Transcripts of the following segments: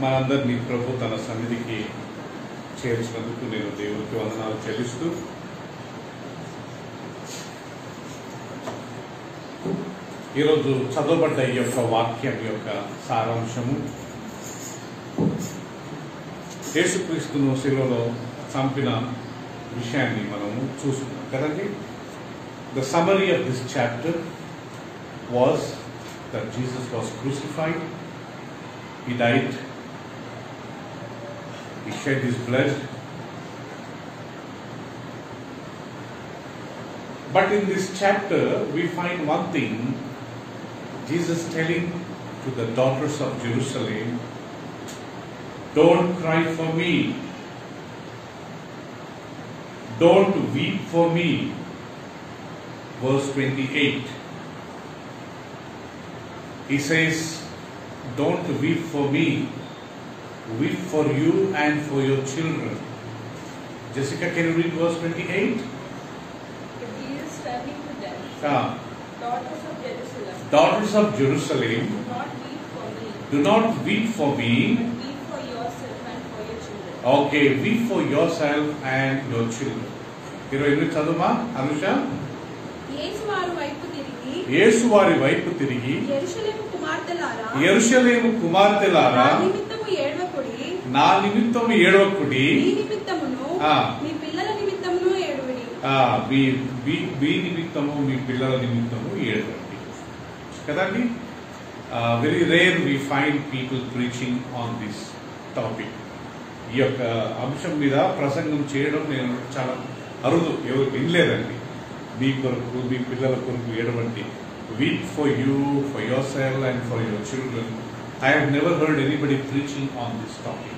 మనందరినీ ప్రభు తన సన్నిధికి చేర్చినందుకు నేను దేవునికి వందనాలు చెల్లిస్తూ ఈరోజు చదవబడ్డ ఈ యొక్క వాక్యం యొక్క సారాంశము యేసుక్రీస్తును శిలువలో చంపిన విషయాన్ని మనము చూస్తున్నాం కదండి. The summary of this chapter was that Jesus was crucified, he died, he shed his blood. But in this chapter we find one thing, Jesus telling to the daughters of Jerusalem, don't cry for me, don't weep for me. Verse 28. He says, don't weep for me, weep for you and for your children. Jessica, can you read verse 28? But Jesus turning to them, daughters of Jerusalem, Daughters of Jerusalem, do not weep for me, do not weep for me. but weep for yourself and for your children. Okay, weep for yourself and your children. చదువుమా అనుష. యేసు వారి వైపు తిరిగి, యేసు వారి వైపు తిరిగి, యెరూషలేము కుమార్తెలారా, యెరూషలేము కుమార్తెలారా, నా నిమిత్తము ఏడవకుడి, నా నిమిత్తము ఏడవకుడి, మీ నిమిత్తమును మీ పిల్లల నిమిత్తమును ఏడవడి. మీ నిమిత్తము మీ పిల్లల నిమిత్తము ఏడవండి కదండి. Very rare we find people preaching on this topic. ఈ యొక్క అంశం మీద ప్రసంగం చేయడం నేను చాలా అరుదు, ఎవరు వినలేదండి. మీ కొరకు మీ పిల్లల కొరకు ఏడవండి. Weep for you, for yourself and for your children. I have never heard anybody preaching on this topic.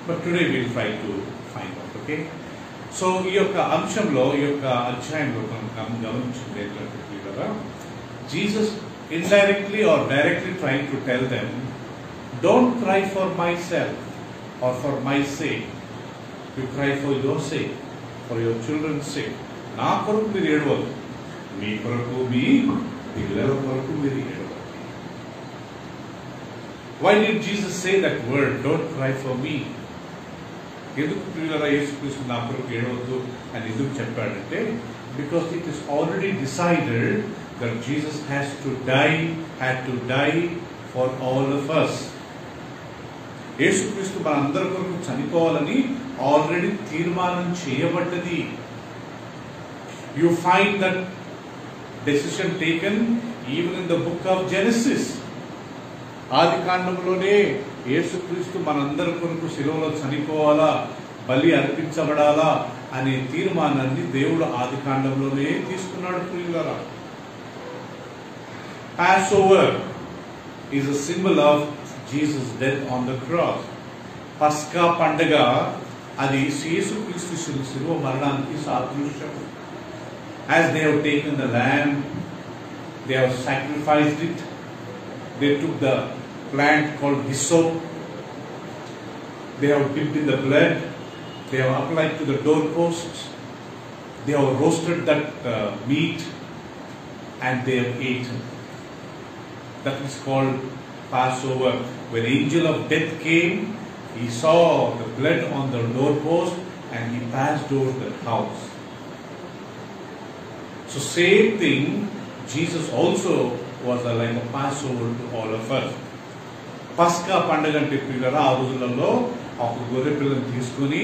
But today we'll try to find out, okay? So, ఈ యొక్క అంశంలో ఈ యొక్క అధ్యాయంలో మనం గమనించింది ఏంటంటే కదా, Jesus indirectly or directly trying to tell them, don't cry for myself or for my sake. You cry for your sake, for your children's sake. నా కొరకు మీరు ఏడవద్దు, మీ కొరకు మీ పిల్లల కొరకు మీరు ఏడవద్దు. Why did Jesus say that word, don't cry for me? ఎందుకు పిల్లల యేసుక్రీస్తు నా కొరకు ఏడవద్దు అని ఎందుకు చెప్పాడంటే, because it is already decided that Jesus had to die for all of us. యేసుక్రీస్తు మన అందరి కొరకు చనిపోవాలని ఆల్రెడీ తీర్మానం చేయబడ్డది. You find that decision taken even in the book of Genesis. ఆది కాండంలోనే యేసుక్రీస్తు మనందరి కొరకు శిలువలో చనిపోవాలా, బలి అర్పించబడాలా అనే తీర్మానాన్ని దేవుడు ఆది కాండంలోనే తీసుకున్నాడు. ప్రియులారా, Passover is a symbol of Jesus' death on the cross. పస్కా పండగ అది యేసుక్రీస్తు శిలువ మరణానికి సాదృశ్యం. As they have taken the lamb, they have sacrificed it. They took the plant called hyssop. They have dipped in the blood. They have applied to the doorposts. They have roasted that meat and they have eaten. That is called Passover. When angel of death came, he saw the blood on the doorpost and he passed over the house. So same thing, Jesus also was like a Passover to all of us. పస్కా పండుగ అంటే పిల్లరా, ఆ రోజులలో ఒక గొర్రె పిల్లని తీసుకుని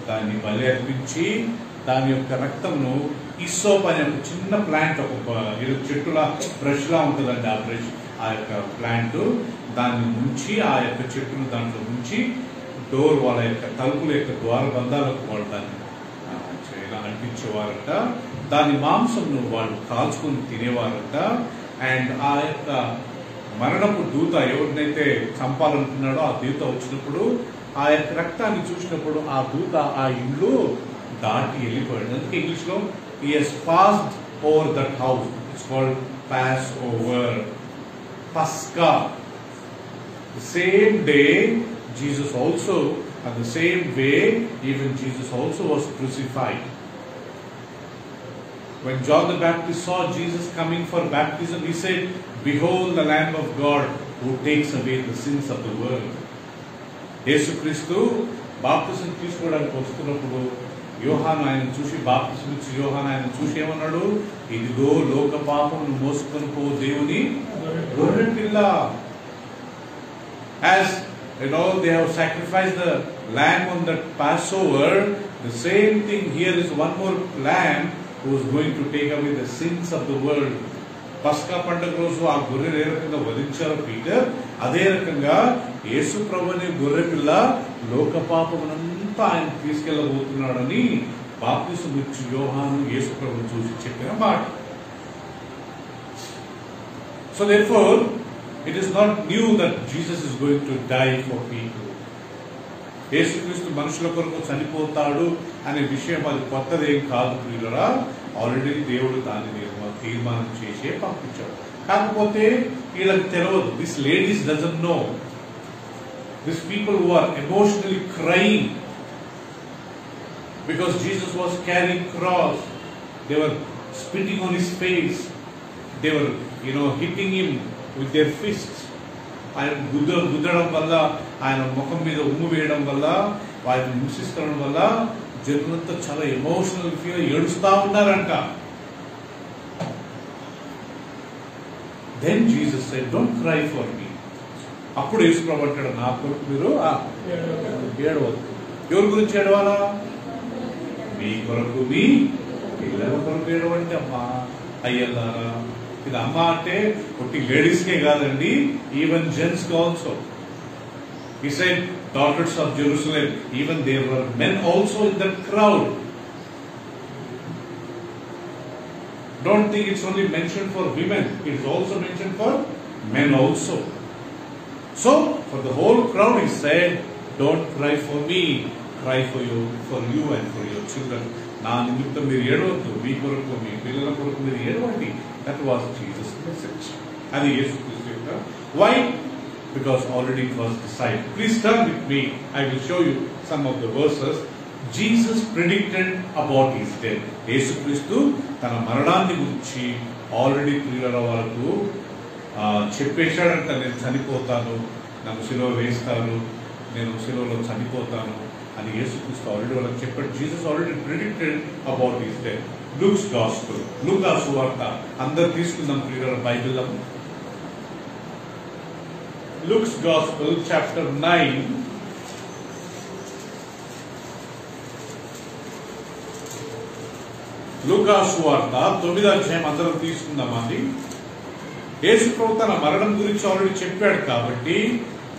దాన్ని బలి అర్పించి దాని యొక్క రక్తంను ఇస్సోప్ అనే ఒక చిన్న ప్లాంట్, ఒక చెట్టులా బ్రష్ లా ఉంటుందండి. ఆ బ్రష్, ఆ యొక్క ప్లాంట్ దాన్ని ముంచి ఆ యొక్క చెట్టును దాంట్లో ముంచి డోర్ వాళ్ళ యొక్క తలుపుల యొక్క ద్వారబంధాలకు వాళ్ళు దాన్ని ఇలా అంటించేవారంట. దాని మాంసంను వాళ్ళు కాల్చుకుని తినేవారంట. అండ్ ఆ యొక్క మరణపు దూత ఎవరినైతే చంపాలనుకున్నాడో ఆ దూత వచ్చినప్పుడు ఆ యొక్క రక్తాన్ని చూసినప్పుడు ఆ దూత ఆ ఇల్లు దాటి వెళ్ళిపోయాడు. అందుకే ఇంగ్లీష్ లో he has passed over that house. It's called Passover. Pascha. The same day Jesus also, and the same way even Jesus also was crucified. When John the Baptist saw Jesus coming for baptism, he said, "Behold the Lamb of God who who takes away the sins of the world. యేసుక్రీస్తు బాప్తిసం తీసుకోవడానికి వస్తున్నప్పుడు యోహాను ఆయన చూసి, బాప్తిసం ఇచ్చి యోహాను ఆయన చూసి ఏమన్నాడు? ఇదిగో లోక పాపమును మోసుకొని పో దేవుని గొర్రె పిల్ల. As you know, they have sacrificed the lamb on that Passover. The same thing here is one more lamb who is going to take away the sins of the world. పస్కా పండుగ రోజు ఆ గొర్రెను ఏ రకంగా వధించారో పీటర్, అదే రకంగా యేసు ప్రభుని గొర్రె పిల్ల లోక పాపమునంతా ఆయన తీసుకెళ్లబోతున్నాడని బాప్తిసం ఇచ్చి యోహాను యేసు ప్రభుని చూసి చెప్పిన మాట. So therefore, it is not new that Jesus is going to die for people. యేసుక్రీస్తు మనుషుల కొరకు చనిపోతాడు అనే విషయం అది కొత్తదేం కాదు ప్రియులారా. ఆల్రెడీ దేవుడు దాన్ని తీర్మానం చేసే పంపించాడు. కాకపోతే వీళ్ళకి తెలియదు. This ladies doesn't know. This people who are emotionally crying because Jesus was carrying cross. They were spitting on his face. They were, hitting him with their fists. ఆయన గుద్దడం వల్ల, ఆయన ముఖం మీద ఉమ్ము వేయడం వల్ల, వారిని హింసిస్తడం వల్ల జనులంతా చాలా ఎమోషనల్ ఫీల్ ఏడుస్తా ఉన్నారంట. Then Jesus said, "Don't cry for me." అప్పుడు యేసు ప్రభువు అంటాడు, నా కొరకు మీరు ఏడవద్దు. ఎవరి గురించి ఏడవాలా? మీ కొరకు, మీ పిల్లల కొరకు ఏడవండి అమ్మా అయ్యల్లారా. ఇది అమ్మ అంటే ఒట్టి లేడీస్కే కాదండి, ఈవెన్ జెంట్స్ కి also. He said, daughters of Jerusalem, even there were men also in that crowd. Don't think it's only mentioned for women, it is also mentioned for men also. So for the whole crowd he said, don't cry for me, cry for you and for your children. నా నిమిత్తం మీరు ఏడవద్దు, మీ కొరకు, మీ పిల్లల కొరకు మీరు ఏడవండి. That was Jesus' message. అది యేసుక్రీస్తు యొక్క. Why? Because already it was decided. Please turn with me. I will show you some of the verses. Jesus predicted about his death. యేసుక్రీస్తు తన మరణాన్ని గురించి ఆల్రెడీ ప్రియుల వరకు చెప్పేశాడంట. నేను చనిపోతాను, నన్ను సిలువ వేస్తాను, నేను సిలువలో చనిపోతాను అని యేసుక్రీస్తు ఆల్రెడీ వాళ్ళకి చెప్పాడు. Jesus already predicted about his death. Luke's gospel, Luka సువార్త అందరు తీసుకుందాం ప్రియుల బైబిల్లో. Luke's Gospel, chapter 9. లూకా సువార్త 9వ అధ్యాయం అందరం తీసుకుందామండి. యేసు ప్రభు తన మరణం గురించి ఆల్రెడీ చెప్పాడు కాబట్టి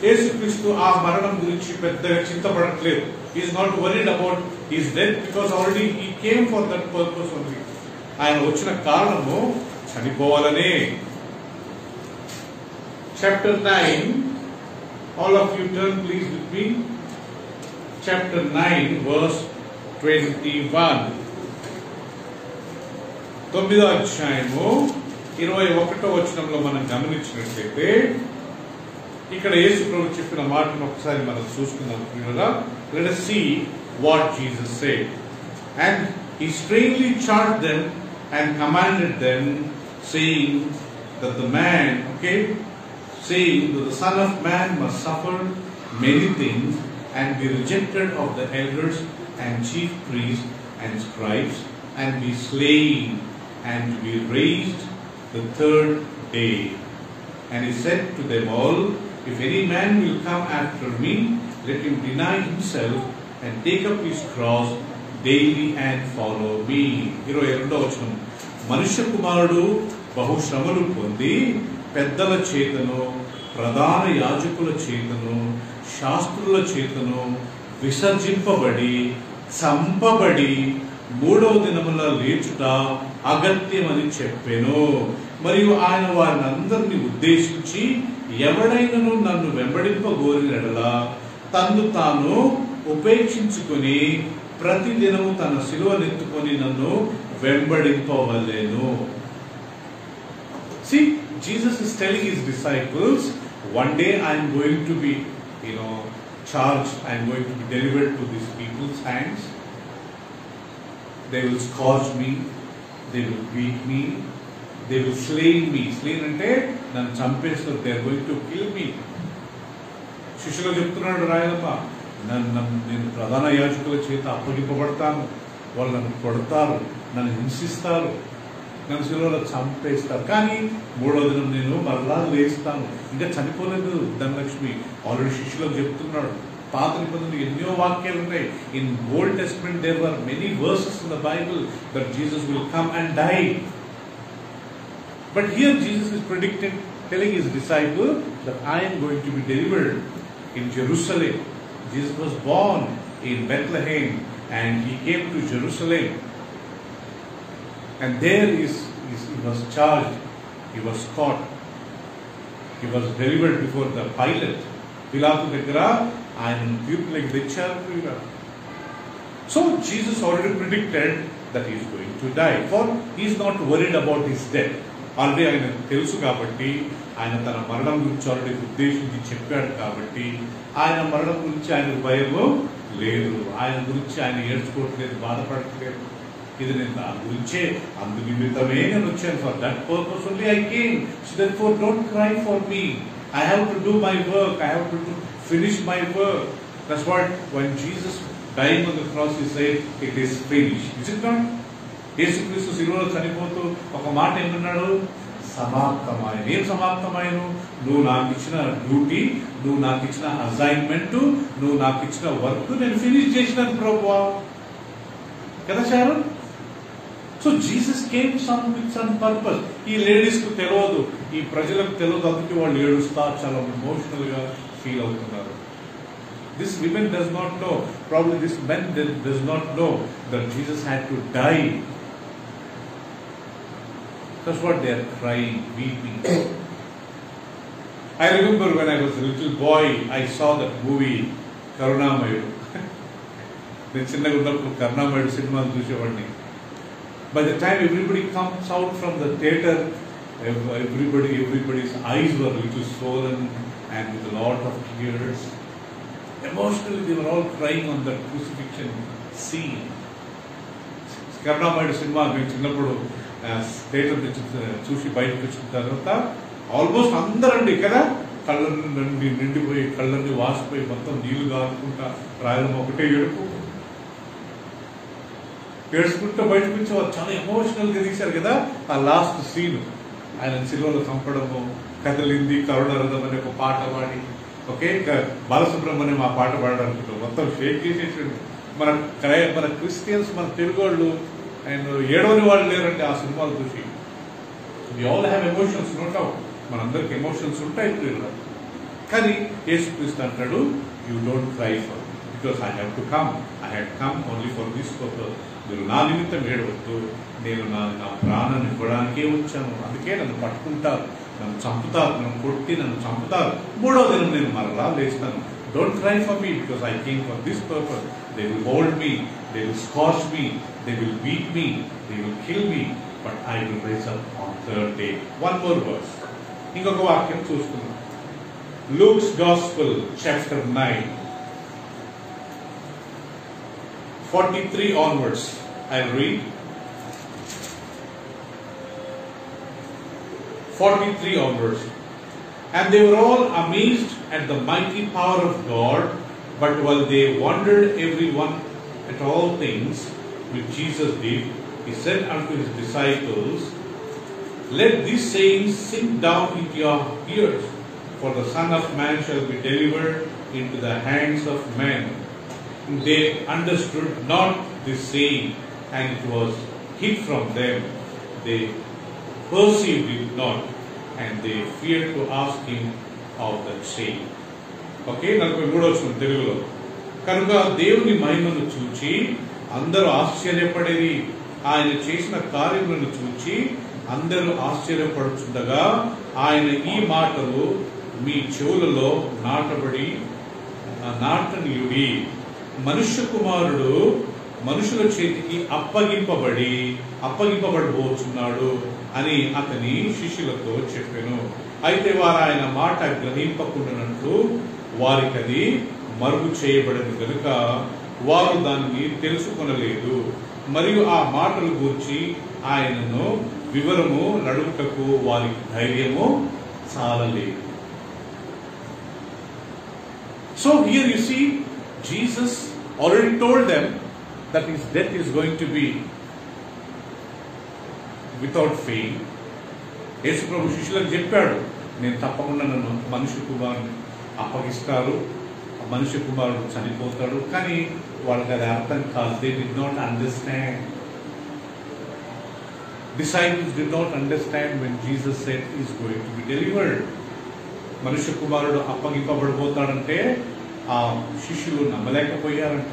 యేసుక్రీస్తు ఆ మరణం గురించి పెద్దగా చింతపడట్లేదు. He is not worried about his death because already he came for that purpose only. ఆయన వచ్చిన కారణము చనిపోవాలనే. Chapter 9, all of you turn please with me. Chapter 9 verse 21. 9వ అధ్యాయము 21వ వచనంలో మనం గమనించినట్లయితే ఇక్కడ యేసు ప్రభు చెప్పిన మాటను ఒకసారి మనం చూసుకుందాం ప్రియులారా. Let us see what Jesus said. And he straightly charged them and commanded them, saying that the man, saying that the Son of Man must suffer many things and be rejected of the elders and chief priests and scribes and be slain and be raised the third day. And he said to them all, if any man will come after me, let him deny himself and take up his cross daily and follow me. 22వ వచనం. మనుష్య కుమారుడు బహుశ్రమలు పొంది పెద్దల చేతను, ప్రధాన యాజకుల చేతను, శాస్త్రుల చేతను విసర్జింపబడి చంపబడి 3వ దినమున లేచుట అగత్యమని చెప్పెను. మరియు ఆయన వారిని అందరినీ ఉద్దేశించి, ఎవడైనను నన్ను వెంబడింపగోరినెడలా తన్ను తాను ఉపేక్షించుకొని ప్రతి దినము తన సిలువనెత్తుకొని నన్ను వెంబడింపవలెను. See, Jesus is telling his disciples, one day I am going to be, charged, I am going to be delivered to these people's hands. They will scourge me, they will beat me, they will slay me. Slain ante నన్ను చంపేస్తారు, they are going to kill me. శిష్యులు చెప్తున్నాడు రాయలమ్మ, నేను ప్రధాన యాజకుల చేత అప్పగింపబడతాను, వాళ్ళు నన్ను కొడతారు, నన్ను హింసిస్తారు, నన్ను శిలువలో చంపేస్తారు, కానీ 3వ దినం నేను మరలా లేస్తాను. ఇంకా చనిపోలేదు ధనలక్ష్మి, ఆల్రెడీ శిష్యులకు చెప్తున్నాడు. పాత నిబంధనలు ఎన్నో వాక్యాలు ఉన్నాయి. In Old Testament there were many verses in the Bible that Jesus will come and die. But here Jesus is telling his disciple that I am going to be delivered in Jerusalem. Jesus was born in Bethlehem and he came to Jerusalem. And there he was charged, he was caught, he was delivered before the Pilate. Pilatu దగ్గర ఆయన తీర్పులకు తెచ్చారు. So Jesus already predicted that he is going to die, for he is not worried about his death. Already ఆయన తెలుసు కాబట్టి, ఆయన తన మరణం గురించి ఆల్రెడీ ఉద్దేశించి చెప్పాడు కాబట్టి, ఆయన మరణం గురించి ఆయనకు భయము లేదు, ఆయన గురించి ఆయన ఏడ్చుకోవట్లేదు, బాధపడట్లేదు. ఇది నేను దాని గురించే, అందు నిమిత్తమే నేను వచ్చాను. For that purpose only I came. So therefore don't cry for me. I have to do my work, I have to finish my work. That's what when Jesus dying on the cross he said it is finished. Is it not? యేసుక్రీస్తు శిలువలో చనిపోతూ ఒక మాట ఏమన్నాడు? సమాప్తమాయను. ఏం సమాప్తమాయను? నువ్వు నాకు ఇచ్చిన డ్యూటీ, నువ్వు నాకు ఇచ్చిన అసైన్మెంట్, నువ్వు నాకు ఇచ్చిన వర్క్ నేను ఫినిష్ చేసినాను ప్రభువా కదా చారు. So Jesus came with some purpose. ఈ లేడీస్ కు తెలియదు, ఈ ప్రజలకు తెలియదు, అందుకే వాళ్ళు ఏడుస్తా చాలా ఎమోషనల్ గా ఫీల్ అవుతున్నారు. This women does not know, probably this men does not know that Jesus had to die. That's what they are crying, weeping. I remember when I was a little boy, I saw that movie Karunamayudu. నేను చిన్నగా ఉన్నప్పుడు కరుణామయుడు సినిమాలు చూసేవాడిని. By the time everybody comes out from the theater, everybody's eyes were a little swollen and with a lot of tears. Emotionally they were all crying on that crucifixion scene. కరుణామయుడు cinema మేము చిన్నప్పుడు theatre చూసి బయటకు వచ్చిన తర్వాత almost అందరండి కదా కళ్ళని నిండిపోయి, కళ్ళని వాసిపోయి, మొత్తం నీళ్లు కారుకుంటా, రాయలమ్మ ఒకటే ఏడుచుకుంటూ బయటకు వచ్చేవారు. చాలా ఎమోషనల్ గా తీశారు కదా ఆ లాస్ట్ సీన్. ఆయన సిలువలో చంపడము, కదలింది కరుణరథం అనే ఒక పాట పాడి, ఓకే బాలసుబ్రహ్మణ్యం ఆ పాట పాడడానికి మొత్తం షేక్ చేసేసాడు. మన క్రిస్టియన్స్, మన తెలుగు వాళ్ళు అండ్ ఏడవని వాళ్ళు లేరండి ఆ సినిమాలు చూసి. We all have emotions, no doubt, మనందరికి ఎమోషన్స్ ఉంటాయి. కానీ యేసుక్రీస్తు అంటాడు, you don't cry for me because I have to come, I had come only for this purpose. మీరు నా నిమిత్తం ఏడవద్దు, నేను నా ప్రాణాన్ని ఇవ్వడానికే వచ్చాను, అందుకే నన్ను పట్టుకుంటారు, నన్ను చంపుతారు, నన్ను కొట్టి నన్ను చంపుతారు, 3వ దినం నేను మరలా లేస్తాను. Don't cry for me because I came for this purpose. They will hold me, they will scourge me, they will beat me, they will kill me, but I will rise up on 3rd day. One more verse. ఇంకొక వాక్యం చూస్తున్నాం. Luke's Gospel, chapter 9, 43 onwards. I'll read. 43 onwards. And they were all amazed at the mighty power of God, but while they wondered every one at all things which Jesus did, he said unto his disciples, let these sayings sink down into your ears, for the Son of Man shall be delivered into the hands of men. And they understood not this saying, and it was hid from them. They perceived it not, and they feared to ask him of the same. Okay 43వ తెలుగులో. కనుక దేవుని మహిమను చూచి అందరూ ఆశ్చర్యపడేది, ఆయన చేసిన కార్యములను చూచి అందరూ ఆశ్చర్యపడుచుండగా ఆయన ఈ మాటలు మీ చెవులలో నాటనీయుడి. మనుష్య కుమారుడు మనుషుల చేతికి అప్పగింపబడబోచున్నాడు అని అతని శిష్యులతో చెప్పెను. అయితే వారు ఆయన మాట గ్రహింపకుండానట్లు వారికి అది మరుగు చేయబడింది కనుక వారు దాన్ని తెలుసుకొనలేదు. మరియు ఆ మాటలు గూర్చి ఆయనను వివరము నడుపుటకు వారికి ధైర్యము చాలలేదు. So here you see, Jesus already told them that his death is going to be without fail. యేసు ప్రభు శిష్యులకు చెప్పాడు, నేను తప్పకుండా నన్ను మనుష్య కుమారుని అప్పగిస్తారు, మనుష్య కుమారుడు చనిపోతాడు. కానీ వాళ్ళకి అది అర్థం కాదు. They did not understand. Disciples did not understand when Jesus said he is going to be delivered. మనుష్య కుమారుడు అప్పగింపబడిపోతాడంటే ఆ శిష్యులు నమ్మలేకపోయారంట.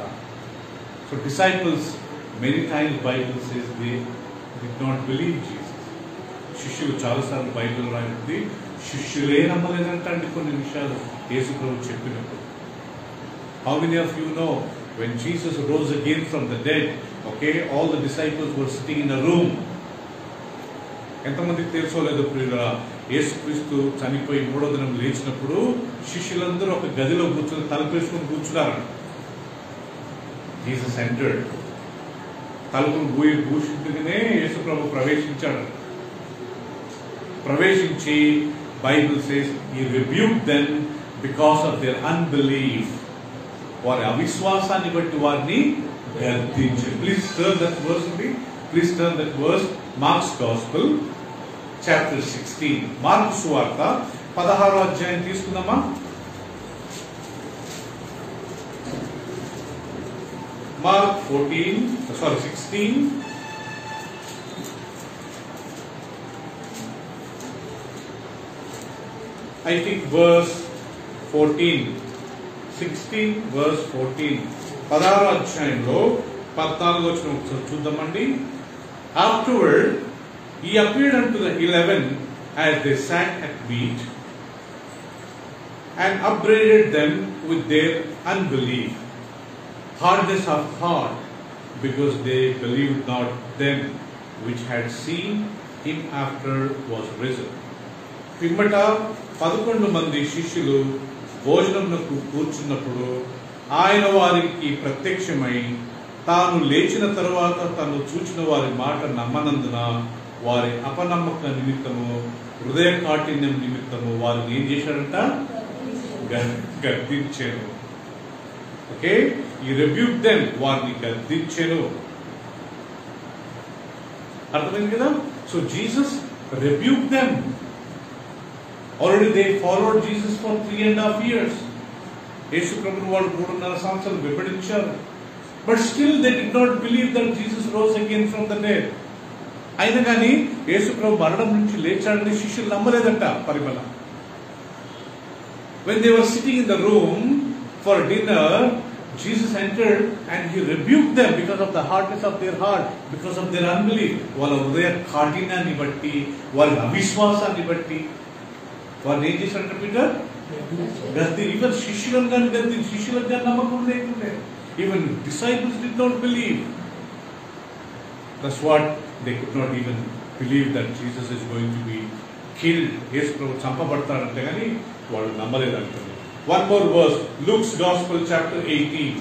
So disciples many times Bible says they did not believe Jesus. శిష్యులు చాలాసార్లు బైబిల్ రాయింది శిష్యులే నమ్మలేదంటండి కొన్ని విషయాలు యేసు ప్రభు చెప్పినప్పుడు. How many of you know when Jesus rose again from the dead, okay, all the disciples were sitting in a room. ఎంతమందికి తెలుసో లేదో ప్రియులారా, యేసుక్రీస్తు చనిపోయి 3వ దినం లేచినప్పుడు శిష్యులందరూ ఒక గదిలో కూర్చొని తలుపేసుకుని కూర్చున్నారు. Jesus entered. తలుపులు భూషించుకునే యేసు ప్రభు ప్రవేశించాడు. ప్రవేశించి Bible says he rebuked them because of their unbelief. వారి అవిశ్వాసాన్ని బట్టి వారిని గద్దించారు. ప్లీజ్ టర్న్ దట్ వర్స్ అండి. Please turn that verse. Mark's gospel chapter 16. Mark సువార్త 16వ అధ్యాయం తీసుకుందామా? Mark 16. I think verse 14. 16 verse 14. 16వ అధ్యాయంలో 14వ వచనం ఒకసారి చూద్దామండి. Afterward he appeared unto the 11 as they sat at meat and upbraided them with their unbelief, hardness of heart, because they believed not them which had seen him after was risen. పిమ్మట 11 మంది శిష్యులు భోజనమునకు కూర్చున్నప్పుడు ఆయన వారికి ప్రత్యక్షమై తాను లేచిన తరువాత తను చూచిన వారి మాట నమ్మనందున వారి అపనమ్మక నిమిత్తము హృదయ కాఠిన్యం నిమిత్తము వారిని ఏం చేశాడంట? గద్దించాను. ఓకే, ఈ రిబ్యూక్ దెమ్, వారిని గద్దించాను. అర్థమైంది కదా? So Jesus rebuke them. Already they followed Jesus for 3.5 years. యేసు ప్రభువును వాళ్ళు 3.5 సంవత్సరాలు వెంబడించారు. But still they did not believe that Jesus rose again from the dead. అయినా కానీ యేసు ప్రభు మరణం నుంచి లేచాడని శిష్యులు నమ్మలేదంట పరిమళ. When they were sitting in the room for dinner, Jesus entered and he rebuked them because of the hardness of their heart, because of their unbelief. వాళ్ళ హృదయ కాఠిన్యాన్ని బట్టి, వాళ్ళ అవిశ్వాసాన్ని బట్టి వారిని ఏం చేశారంట పీటర్? గద్ది. ఈవెన్ శిష్యులను కానీ గద్ది, శిష్యులకు కానీ నమ్మకం లేకుండే. Even disciples did not believe. That's what they could not even believe that Jesus is going to be killed. యేసు ప్రభు చంపబడతాడంటే కానీ వాళ్ళు నమ్మలేదంటారు. One more verse, Luke's Gospel chapter 18.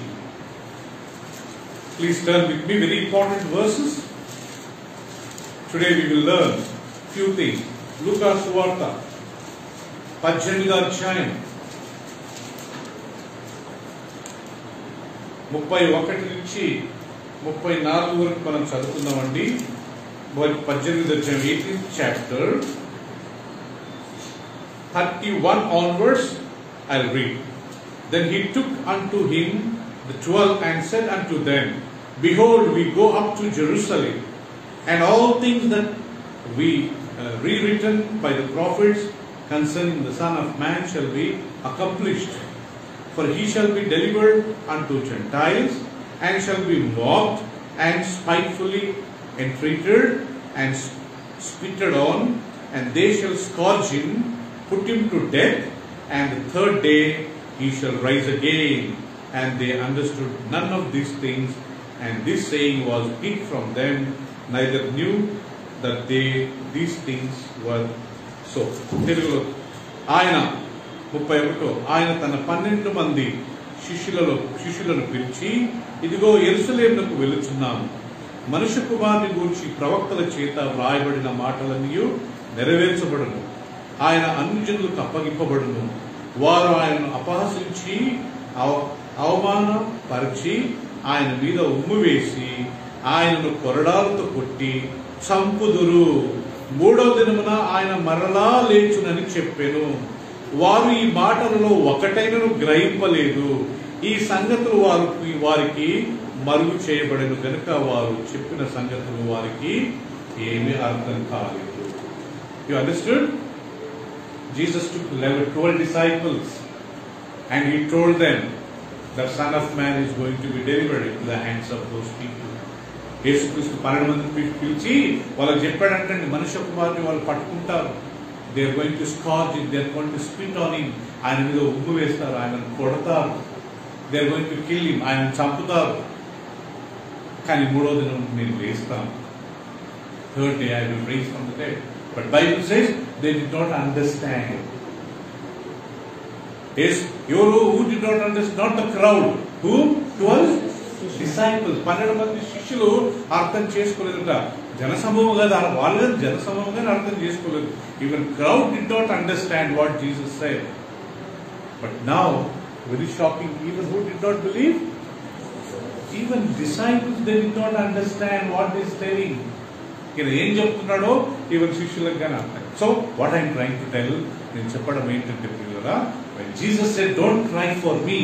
Please turn with me, very important verses. Today we will learn few things. Luka Suvarta 18వ అధ్యాయం 31 నుంచి 34 వరకు మనం చదువుకుందామండి. 18వ అధ్యాయం 18th chapter 31 onwards I'll read. Then he took unto him the 12 and said unto them, Behold, we go up to Jerusalem, and all things that we rewritten by the prophets concerning the Son of Man shall be accomplished. For he shall be delivered unto Gentiles, and shall be mocked, and spitefully entreated, and spitted on, and they shall scourge him, put him to death, and the third day he shall rise again. And they understood none of these things, and this saying was hid from them, neither knew that these things were so. తెలుగులో ఆయన 31 ఆయన తన 12 మంది శిష్యులను పిలిచి, ఇదిగో యెరూషలేమునకు వెళుచున్నాము, మనుష్య కుమారుని గూర్చి ప్రవక్తల చేత వ్రాయబడిన మాటలన్నీ నెరవేర్చబడును. ఆయన అన్ని జనులకు అప్పగింపబడును. వారు ఆయనను అపహసించి అవమానపరిచి ఆయన మీద ఉమ్ము వేసి ఆయనను కొరడాలతో కొట్టి చంపుదురు. 3వ దినమున ఆయన మరలా లేచునని చెప్పెను. వారు ఈ మాటలలో ఒకటైనను గ్రహింపలేదు. ఈ సంగతులు వారికి మరుగు చేయబడెను గనుక వారు చెప్పిన సంగతులు వారికి ఏమీ అర్థం కాలేదు. You understood? Jesus took 12 disciples and he told them the Son of Man is going to be delivered into the hands of those people. యేసుక్రీస్తు 12 మందిని పిలిచి వాళ్ళకి చెప్పాడంటే మనుష్య కుమారుని వాళ్ళు పట్టుకుంటారు. They are going to scourge him, they are going to spit on him, ఆయన మీద ఉమ్ము వేస్తారు, ఆయనను కొడతారు. They are going to kill him, ఆయనను చంపుతారు. కానీ 3వ దినం నేను లేస్తాను. Third day I will raise from the dead. But Bible says they did not understand. Yes, who did not understand? Not the crowd. Who? 12 disciples. 12 మంది శిష్యులు అర్థం చేసుకోలేదట. జనసమూహం కదా, వాళ్ళు జనసమూహంగా అర్థం చేసుకోలేదు. Even crowd did not understand what Jesus said. But now, very shocking, even who did not believe? Even disciples, they did not understand what he is telling. ఈయన ఏం చెప్తున్నాడో ఈవెన్ శిష్యులకు కానీ అర్థం. So what I'm trying to tell, నేను చెప్పడం ఏంటంటే పిల్లరా, when Jesus said don't cry for me,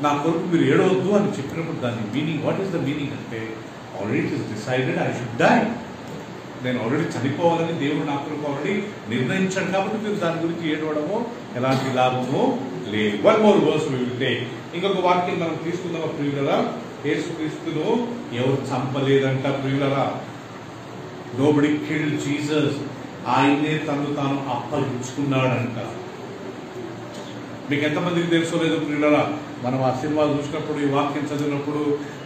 నా కొరకు మీరు ఏడవద్దు అని చెప్పినప్పుడు దాని meaning, what is the meaning అంటే already it is decided I should die. నేను ఆల్రెడీ చనిపోవాలని దేవుడు నా కొరకు ఆల్రెడీ నిర్ణయించాడు. కాబట్టి మీరు దాని గురించి ఏడవడమో ఎలాంటి లాభమో లేదు. One more verse we will take. ఇంకొక వాక్యం మనం తీసుకుందామా ప్రియులరా? యేసుక్రీస్తును ఎవరు చంపలేదంట ప్రియులరా. Nobody killed Jesus. ఆయనే తను తాను అప్పగించుకున్నాడంట. మీకు ఎంతమందికి తెలుసో లేదు ప్రియులరా, మనం ఆ సినిమాలు చూసినప్పుడు ఈ వాక్యం చదివినప్పుడు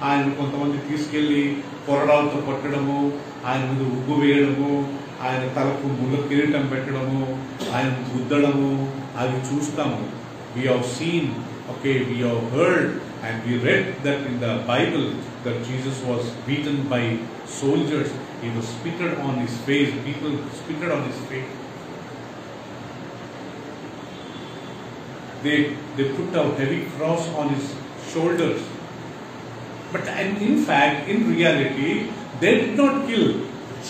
ఆయన కొంతమంది తీసుకెళ్లి కొరడాలతో కొట్టడము, ఆయన మీద ఉగ్గు వేయడము, ఆయన తలకు ముళ్ళ కిరీటం పెట్టడము, ఆయన గుద్దడము అవి చూస్తాము. We have seen, okay, we have heard and we read that in the Bible that Jesus was beaten by soldiers. He was spitted on his face. People spitted on his face. They put a heavy cross on his shoulders. But in fact, in reality, they did not kill.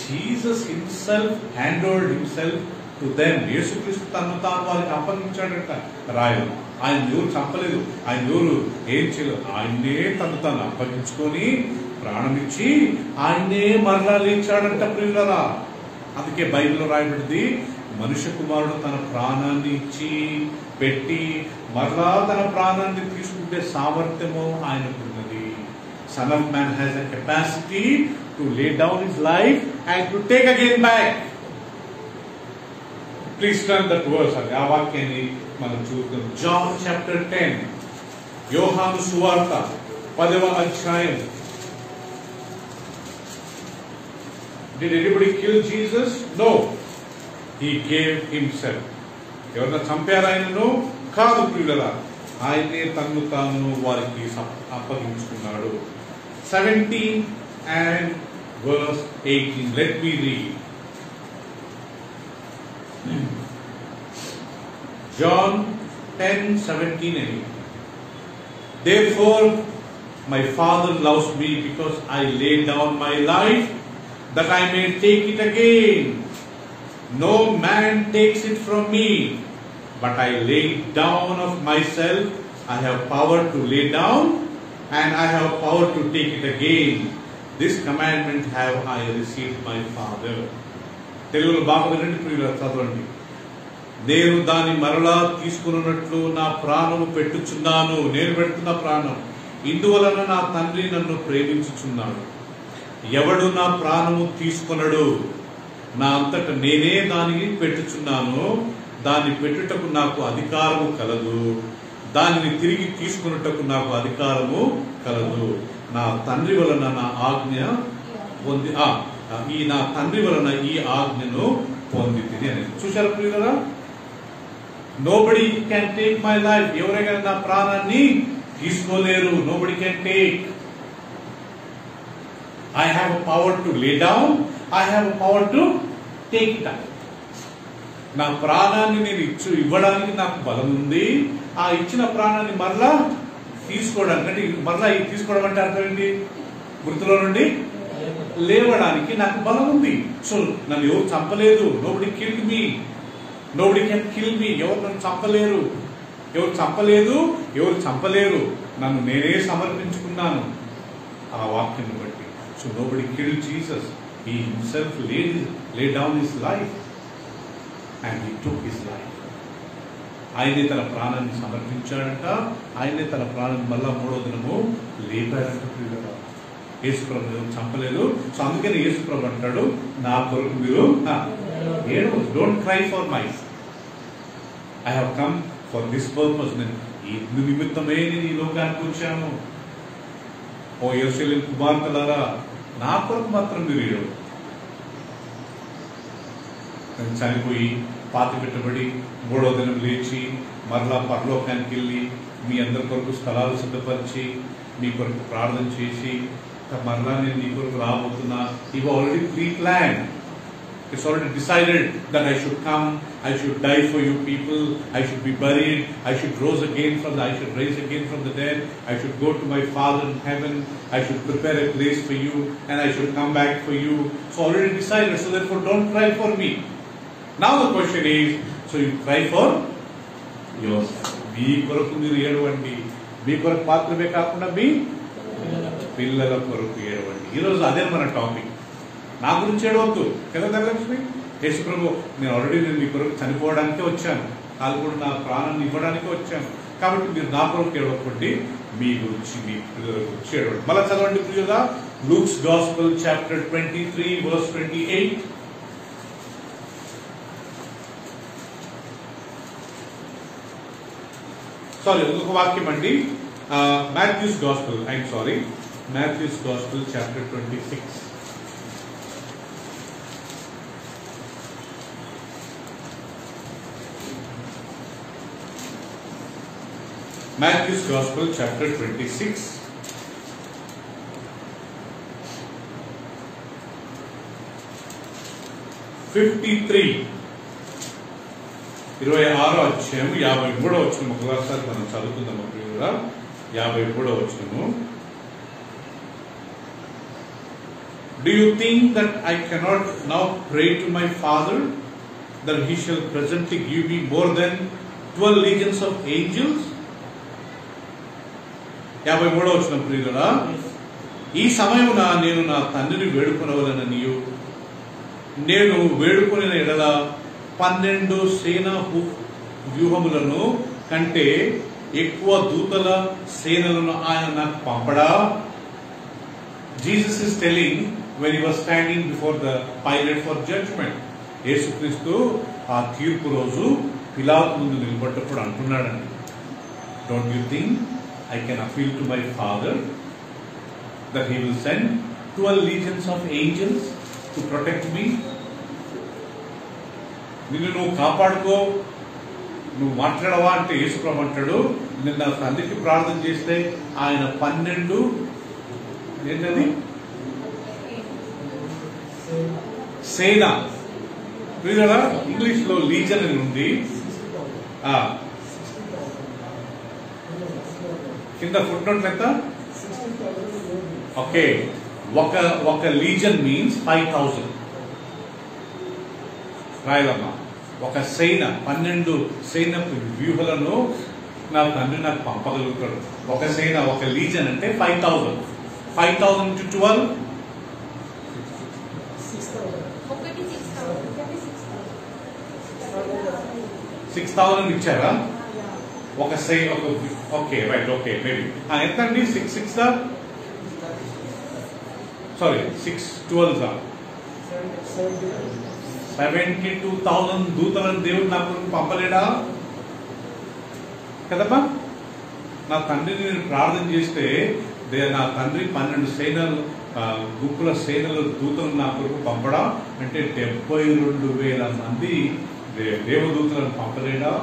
Jesus himself handed himself to them. యేసుక్రీస్తు తను తాను వారికి అప్పగించాడంట రాయలు. ఆయన ఎవరు చంపలేదు, ఆయన ఎవరు ఏం చేయలేదు. ఆయన్నే తను తాను అప్పగించుకొని ప్రాణమిచ్చి ఆయన్నే మరలా లేచాడంట ప్రియులరా. అందుకే బైబిల్లో రాయబడింది, మనుష్య కుమారుడు తన ప్రాణాన్ని ఇచ్చి పెట్టి మరలా తన ప్రాణాన్ని తీసుకుంటే సామర్థ్యము ఆయనకున్నది. Son of man has a capacity to lay down his life and to take again back. Please turn that verse. అది ఆ వాక్యాన్ని మనం చూద్దాం. జాన్ చాప్టర్ 10, యోహాను సువార్త 10వ అధ్యాయం. Did anybody kill Jesus? No. He gave himself. ఎవరన్నా చంపారు ఆయనను? కాదు ప్రియులరా, ఆయనే తన్ను తాను వారికి అప్పగించుకున్నాడు. 17 and verse 18. Let me read. John 10:17 and 18. Therefore my Father loves me because I lay down my life that I may take it again. No man takes it from me, but I lay it down of myself. I have power to lay down and I have power to take it again. This commandment have I received my Father. తెలుగులో బాగా వినండి ప్రియులారా, చదవండి. నేను దాన్ని మరలా తీసుకున్నట్లు నా ప్రాణము పెట్టుచున్నాను. నేను పెడుతున్న ప్రాణం ఇందువలన నా తండ్రి నన్ను ప్రేమించుచున్నాడు. ఎవడు నా ప్రాణము తీసుకొనడు, నా అంతట నేనే దానిని పెట్టుచున్నాను. దాన్ని పెట్టుటకు నాకు అధికారము కలదు, దానిని తిరిగి తీసుకున్నటకు నాకు అధికారము కలదు. నా తండ్రి వలన నా ఆజ్ఞ పొంది నా తండ్రి వలన ఈ ఆజ్ఞను పొందితిని అని. చూశారు ప్రియులారా, nobody can take my life. ఎవరైనా నా ప్రాణాన్ని తీసుకోలేరు. Nobody can take. I have a power to lay down. I have a power to take it up. నా ప్రాణాన్ని నేను ఇవ్వడానికి నాకు బలం ఉంది. ఆ ఇచ్చిన ప్రాణాన్ని మరలా తీసుకోవడానికి, అంటే మరలా తీసుకోవడం అంటే అర్థం ఏంటి? మృతుల నుండి లేవడానికి నాకు బలం ఉంది. సో నన్ను ఎవరు చంపలేదు. Nobody killed me, nobody can kill me. ఎవరు నన్ను చంపలేరు, ఎవరు చంపలేరు. నన్ను నేనే సమర్పించుకున్నాను ఆ వాక్యం బట్టి. So nobody killed Jesus. He himself laid down his life and he took his life. ఆయనే తన ప్రాణాన్ని సమర్పించాడంట. ఆయనే తన ప్రాణాన్ని మళ్ళా 3వ దినము లేపాడంట. యేసుప్రభు చంపలేదు. సో అందుకని యేసుప్రభు అంటాడు, నా కొరకు మీరు don't cry for my, I have come for this purpose. నేను ఇందు నిమిత్తమే నేను ఈ లోకానికి వచ్చాను. ఓ యెరూషలేము కుమార్తెలారా, నా కొరకు మాత్రం మీరు ఏడు. నేను చనిపోయి పాతి పెట్టబడి 3వ దినం లేచి మరలా పరలోకానికి వెళ్ళి మీ అందరి కొరకు స్థలాలు సిద్ధపరిచి మీ కొరకు ప్రార్థన చేసి మరలా నేను నీ కొరకు రాబోతున్నా. ఇవి already pre plan. It's already decided that I should come, I should die for you people, I should be buried, I should rise again from the dead, I should go to my Father in heaven, I should prepare a place for you, and I should come back for you. It's already decided, so therefore don't cry for me. Now the question is, so you cry for yourself. మీ కొరకు మీరు ఏడవండి. మీ కొరకు మాత్రమే కాకుండా మీ పిల్లల కొరకు ఏడవండి. ఈరోజు అదే మన టాపిక్. నా గురించి ఏడవద్దు కదా ధనలక్ష్మి. యేసుప్రభు, నేను మీ కొరకు చనిపోవడానికే వచ్చాను, వాళ్ళు కూడా నా ప్రాణాన్ని ఇవ్వడానికే వచ్చాను. కాబట్టి మీరు నా కొరకు ఏడవకండి, మీ గురించి మీ పిల్లల గురించి ఏడవండి. మళ్ళా చదవండి ప్రియులా, Luke's gospel chapter 23 verse 28. Sorry, ఇంకొక వాక్యం అండి. Matthew's gospel chapter 26. Matthew's Gospel chapter 26. 53. 26వ అధ్యాయం 53వ వచనం ఒకసారి మనం చదువుకుందాము ప్రియులారా. 53వ వచనము. Do you think that I cannot now pray to my Father that he shall presently give me more than 12 legions of angels? 53వ వచనం ప్రియులారా, ఈ సమయమున నేను నా తండ్రిని వేడుకొనవలెననియు నేను వేడుకొనిన ఎడల 12 సేనా వ్యూహములను కంటే ఎక్కువ దూతల సేనలను ఆయన నాకు పంపడా? Jesus is telling when he was standing before the Pilate for judgment. యేసుక్రీస్తు ఆ తీర్పు రోజు పిలాతు ముందు నిలబడ్డప్పుడు అంటున్నాడండి, don't you think I can appeal to my Father that he will send 12 legions of angels to protect me? నిన్ను నువ్వు కాపాడుకో, నువ్వు మాట్లాడవా అంటే యేసుప్రభు అంటాడు, నేను నా తండ్రికి ప్రార్థన చేస్తే ఆయన 12 ఏంటది సేన. ఇంగ్లీష్ లో లీజన్ అని ఉంది, కింద ఫుట్ నోట్ ఎంత? ఓకే, ఒక లీజన్ మీన్స్ 5000 రాయలమ్మా. ఒక సేన 12 సేన వ్యూహలను నా తండ్రి నాకు పంపగలుగుతాడు. ఒక సేన, ఒక లీజన్ అంటే 5000. 5000 into 12 6,000 ఇచ్చారా? ఒక ఓకే రైట్, ఓకే మేబీ ఎంత అండి? 6 సారీ 6 12 72,000 దూతలను దేవుడు నాకు పంపలేడా కదమ్మా? నా తండ్రిని నేను ప్రార్థన చేస్తే నా తండ్రి 12 సేనలు గుంపుల సేనలు దూతలను నా కొరకు పంపడా అంటే 72,000 మంది దేవదూతలను పంపలేడా?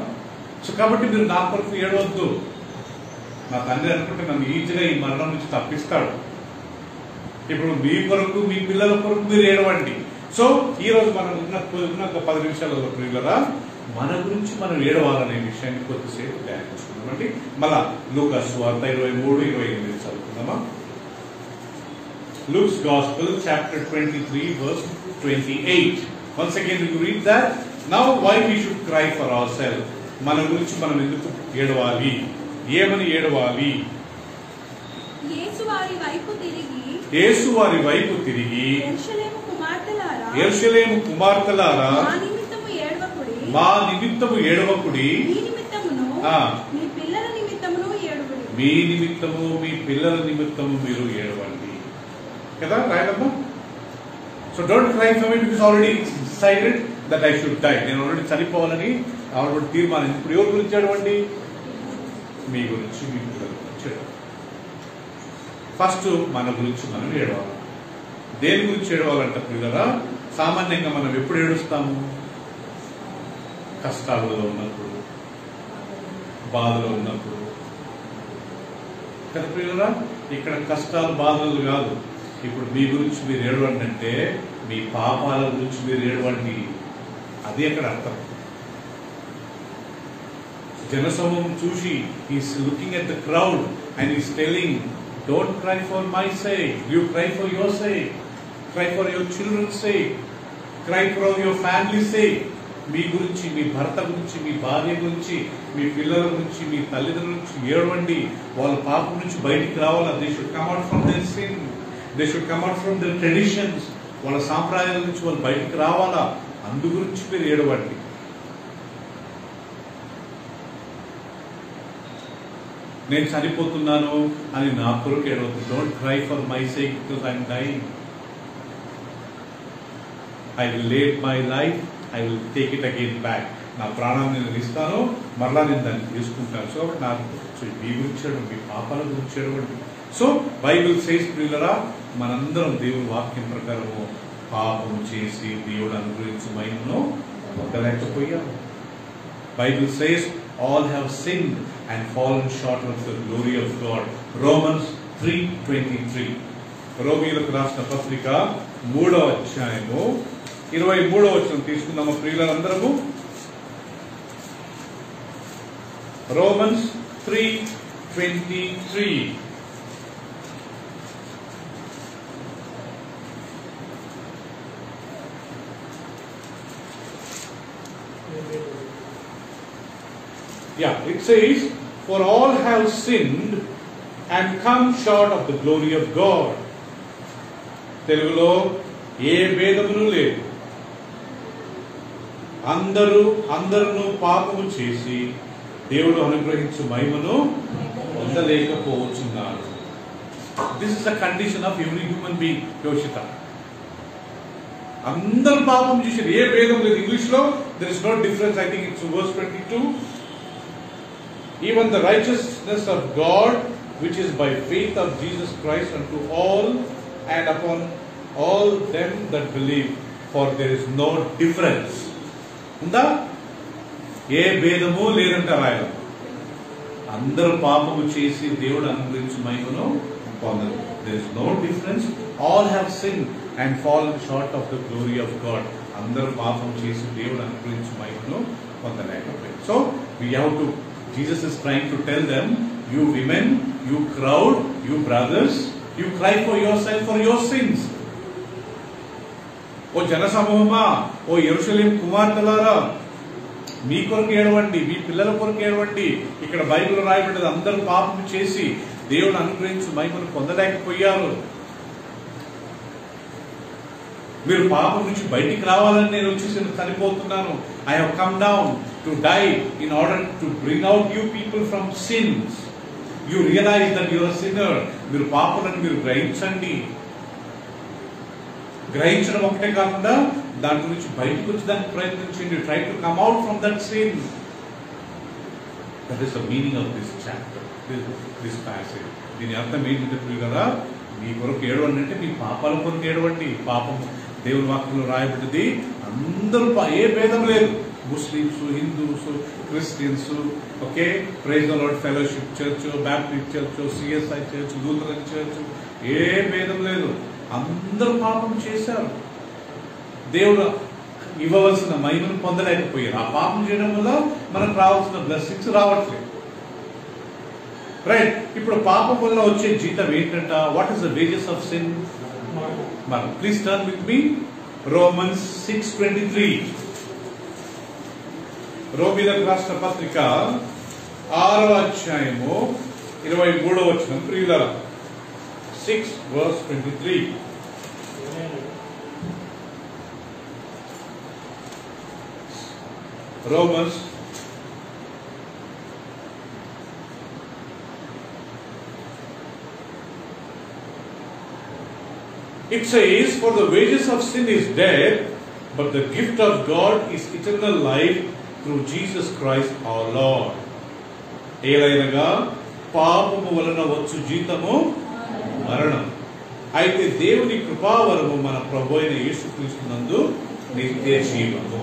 సో కాబట్టి మీరు నా కొరకు ఏడవద్దు. నా తండ్రి అనుకుంటే నన్ను ఈజీగా ఈ మరణం నుంచి తప్పిస్తాడు. ఇప్పుడు మీ కొరకు మీ పిల్లల కొరకు మీరు ఏడవండి. సో ఈ రోజు మనం ఉన్న 10 నిమిషాలలో ప్రియులారా మన గురించి మనం ఏడవాలనే విషయాన్ని కొద్దిసేపు ధ్యానించుకుందామండి. మళ్ళా లూకా సువార్త 23-28 చదువుకుందామా. Luke's Gospel, chapter 23, verse 28. Once again, we read that. Now, why we should cry for ourselves? మన గురించి మనం ఎందుకు ఏడవాలి, ఏమని ఏడవాలి? యేసు వారి వైపు తిరిగి యెరూషలేము కుమార్తెలారా మా నిమిత్తము ఏడవకుడి, మీ నిమిత్తము మీ పిల్లల నిమిత్తము మీరు ఏడవండి కదా రాయలమ్మా. So don't cry for me because already decided that I should die. నేను ఆల్రెడీ చనిపోవాలని ఆల్రెడీ తీర్మానం. ఇప్పుడు ఎవరి గురించి ఏడవండి? మీ గురించి, మీ పిల్లల గురించి. ఫస్ట్ మన గురించి మనం ఏడవాలి. దేని గురించి ఏడవాలంట పిల్లరా? సామాన్యంగా మనం ఎప్పుడు ఏడుస్తాము? కష్టాలలో ఉన్నప్పుడు, బాధలో ఉన్నప్పుడు కదా పిల్లరా. ఇక్కడ కష్టాలు బాధలు కాదు. ఇప్పుడు మీ గురించి మీరు ఏడవండి అంటే మీ పాపాల గురించి మీరు ఏడవండి. అది అక్కడ అర్థం. జనసమూహం చూసి is looking at the crowd and is telling, don't cry for my sake, you cry for your sake, cry for your children sake, cry for your family sake. మీ గురించి, మీ భర్త గురించి, మీ భార్య గురించి, మీ పిల్లల గురించి, మీ తల్లిదండ్రుల గురించి ఏడవండి. వాళ్ళ పాపం నుంచి బయటికి రావాలా. They should come out from their sin, they should come out from their traditions. వాళ్ళ సాంప్రదాయాల నుంచి వాళ్ళు బయటికి రావాలా. అందు గురించి మీరు ఏడవండి. నేను చనిపోతున్నాను అని నా కొరకు ఏడవద్దు. Don't cry for my sake because I'm dying. I will leave my life, I will take it again back. నా ప్రాణాన్ని నేను ఇస్తాను, మరలా నేను దాన్ని తీసుకుంటాను. సో మీ గురించి ఏడవండి, మీ పాపాల గురించి ఏడవండి. సో బైబిల్ సేస్ ప్రియులరా, మనందరం దేవుని వాక్యం ప్రకారము పాపం చేసి దేవుడు అనుగ్రహించు మహిమను పొందలేకపోయాము. Bible says all have sinned and fallen short of the glory of God. Romans 3:23. రోమీయులకు రాసిన పత్రిక 3వ అధ్యాయము 23వ వచనం తీసుకుందాము ప్రియులందరము. Romans 3:23. Yeah, it says, for all have sinned and come short of the glory of God. తెలుగులో ఏ భేదమును లేదు, అందరూ పాపము చేసి దేవుడు అనుగ్రహించు మహిమను పొందలేకపోతున్నారు. This is the condition of every human being. Yoshita, అందరూ పాపం చేశారు, ఏ భేదం లేదు. ఇంగ్లీష్ లో there is no difference. I think it's verse 22. Even the righteousness of God, which is by faith of Jesus Christ unto all and upon all them that believe, for there is no difference. ఉందా? ఏ భేదము లేదంట రాయడం. అందరూ పాపము చేసి దేవుడు అనుగ్రహించు మహిమను పొందరు. There is no difference. All have sinned and fallen short of the glory of God. అందరూ పాపం చేసి దేవుడు అనుగ్రహించు మహిమను పొందలేకపోయారు. So we have to, Jesus is trying to tell them, you women, you crowd, you brothers, you cry for yourself for your sins. ఓ జనసమూహమా, ఓ యెరూషలేము కుమార్తెలారా, మీ కొరకు ఏడవండి, మీ పిల్లల కొరకు ఏడవండి. ఇక్కడ బైబిల్ రాయబడ్డది, అందరూ పాపం చేసి దేవుడు అనుగ్రహించి మహిమను పొందలేకపోయారు. మీరు పాపం నుంచి బయటికి రావాలని నేను వచ్చేసి చనిపోతున్నాను. I have come down to die in order to bring out you people from sins. You realize that your sinner. మీరు పాపలను మీరు గ్రహించండి. గ్రహించడం ఒకటే కాకుండా దాని గురించి బయటకు వచ్చేదానికి ప్రయత్నించండి. Try to come out from that sin. That is the meaning of this chapter, this passage. దీని అర్థం ఏంటంటే కదా, మీ కొరకు ఏడవండి అంటే మీ పాపాల కొరకు ఏడవండి. పాపం దేవుని వాక్యంలో రాయబడ్డది, అందరూ ఏ భేదం లేదు. Muslims, Hindus, Christians, okay, praise the Lord fellowship church, Baptist church, CSI church, Lutheran church, ఏ భేదం లేదు. అందరూ పాపం చేశారు. దేవుడు ఇవ్వవలసిన మహిమను పొందలేకపోయారు. ఆ పాపం చేయడం వల్ల మనకు రావాల్సిన బ్లెస్సింగ్స్ రావట్లేదు. రైట్. ఇప్పుడు పాపం వల్ల వచ్చే జీతం ఏంటంట? What is the wages of sin? మరణం. Please turn with me Romans 6:23. రోమీయులకు రాసిన పత్రిక 6వ అధ్యాయము 23వ వచనం. ప్రియులారా, 6:23. Romans it says, for the wages of sin is death, but the gift of God is eternal life through Jesus Christ our Lord. ఏలైనగా పాపము వలన వచ్చు జీతము మరణం, అయితే దేవుని కృపావరము మన ప్రభు అయిన యేసుక్రీస్తునందు నిత్య జీవము.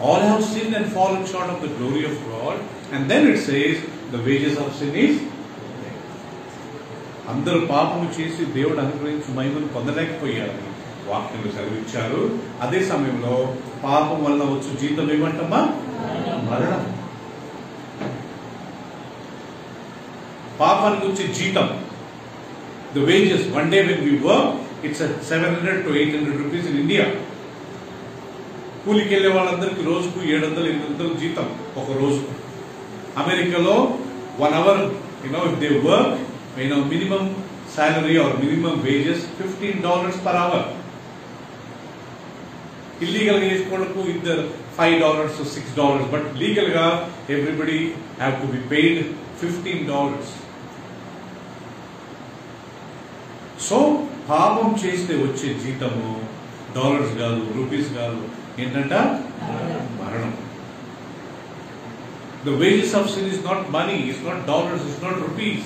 All have sinned and fallen short of the glory of God. And then it says, the wages of sin is death. అందరూ పాపము చేసి దేవుడు అనుగ్రహించి మహిమను పొందలేకపోయారని వాక్యంలో సెలవిచ్చారు. అదే సమయంలో పాపం వల్ల వచ్చు జీతం ఏమంటమ్మా? మరణం. పాపానికి వచ్చే జీతం, the wages, one day when we work, it's at 700 to 800 rupees in India. కూలికి వెళ్లే వాళ్ళందరికీ రోజుకు 700-800 జీతం ఒక రోజు. అమెరికాలో 1 hour, if they work, minimum salary or minimum wages $15 per hour. Illegal గా చేసుకోవడానికి ఇద్దరు $5 to $6, బట్ లీగల్ గా everybody have to be paid $15. So పాపం చేస్తే వచ్చే జీతము డాలర్స్ కాదు, రూపీస్ కాదు, ఏంటంట? మరణం. The wages of sin is not money, it's not dollars, it's not rupees,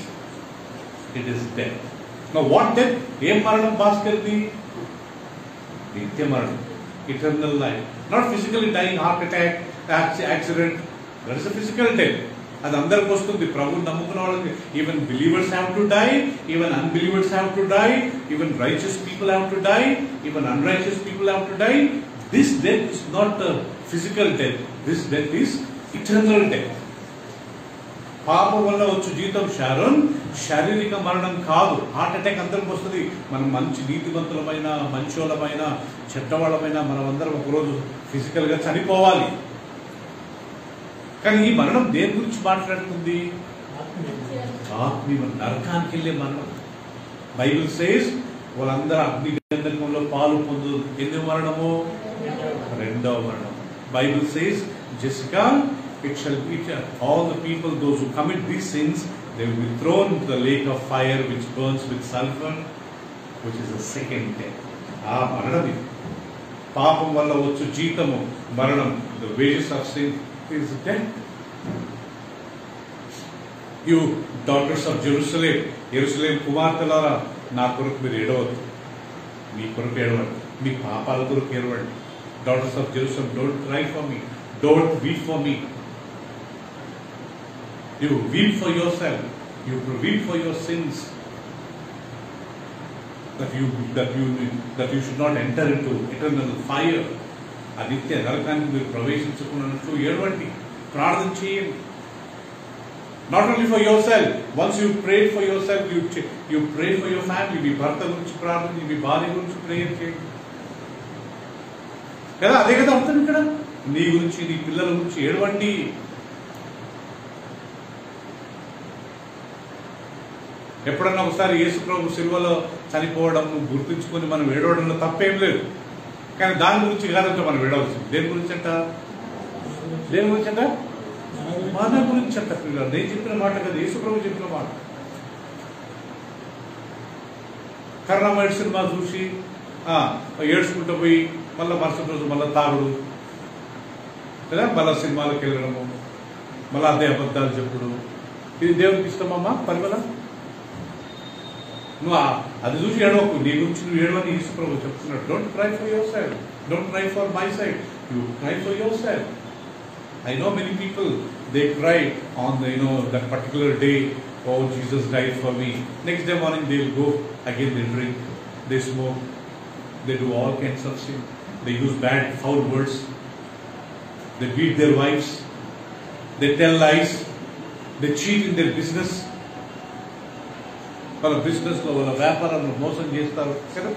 it is death. Now what death? ఏం మరణం భాస్కర్ది? నిత్య మరణం, eternal life. Not physically dying, heart attack, accident. That is a physical death. అది అందరికి వస్తుంది. ప్రభువుని నమ్ముకున్న వాళ్ళకి, even believers have to die, even unbelievers have to die, even righteous people have to die, even unrighteous people have to die. This death is not a physical death. This death is eternal death. పాపం వల్ల వచ్చు జీతం Sharon శారీరక మరణం కాదు. Heart attack అందరికి వస్తుంది. మనం మంచి నీతివంతులమైన, మంచోళమైన, చెడ్డవాళ్ళమైన మనం అందరం ఒకరోజు ఫిజికల్ గా చనిపోవాలి. కానీ ఈ మరణం దేని గురించి మాట్లాడుతుంది? ఆత్మీయ నరకానికి వెళ్ళే మరణం. బైబిల్ సేస్ వాళ్ళందరూ అగ్ని గంధకంలో పాలు పొందు. ఎందుకు మరణము? రెండవ మరణం. Bible says, Jessica, it shall be all the people, those who commit these sins, they will be thrown into the lake of fire which burns with sulfur, which is the second death. ఆ మరణం ఇది. పాపం వల్ల వచ్చు జీతము మరణం. The wages of sin is death. You daughters of Jerusalem, Jerusalem కుమార్తెలారా, నా కొరకు మీరు ఏడవద్దు, మీ కొరకు ఏడవండి, మీ పాపాల కొరకు ఏడవండి. Daughters of Jerusalem, don't cry for me, don't weep for me. You weep for yourself, you weep for your sins, that you should not enter into eternal fire. ఆ నిత్య నరకానికి మీరు ప్రవేశించుకున్నట్లు ఏడవండి, ప్రార్థన చేయండి. Not only for yourself, once you pray for yourself, you pray for your family. మీ భర్త గురించి ప్రార్థన, మీ భార్య గురించి ప్రేయర్ చేయండి కదా. అదే కదా అర్థం ఇక్కడ. నీ గురించి, నీ పిల్లల గురించి ఏడవండి. ఎప్పుడన్నా ఒకసారి యేసు ప్రభు సిలువలో చనిపోవడం గుర్తుంచుకొని మనం ఏడవడంలో తప్పేం లేదు. కానీ దాని గురించి కాదంట మనం ఏడవలసింది. దేని గురించి అంట? దేని గురించి అంట? మన గురించి అంట. నేను చెప్పిన మాట కదా, యేసు ప్రభు చెప్పిన మాట. కరుణామయుడు సినిమా చూసి ఏడ్చుకుంటూ పోయి మళ్ళీ మరుసటి రోజు మళ్ళీ తాగుడు కదా, మళ్ళా సినిమాలకు వెళ్ళడము, మళ్ళీ అదే అబద్ధాలు చెప్పుడు. ఇది దేవునికి ఇష్టమమ్మా? పరిమళ, నువ్వు అది చూసి ఏడవకు, నీ గురించి నువ్వు ఏడవని యేసు ప్రభు చెప్తున్నాడు. Don't cry for your self, don't cry for my side, you cry for your self. I know many people, they cry on that particular day, oh Jesus died for me. Next day morning they'll go again, they drink, they smoke, they do all kinds of sin. They use bad, foul words. They beat their wives. They tell lies. They cheat in their business. వాళ్ళ business లో వాళ్ళ వ్యాపారంలో మోసం చేస్తారు కదా.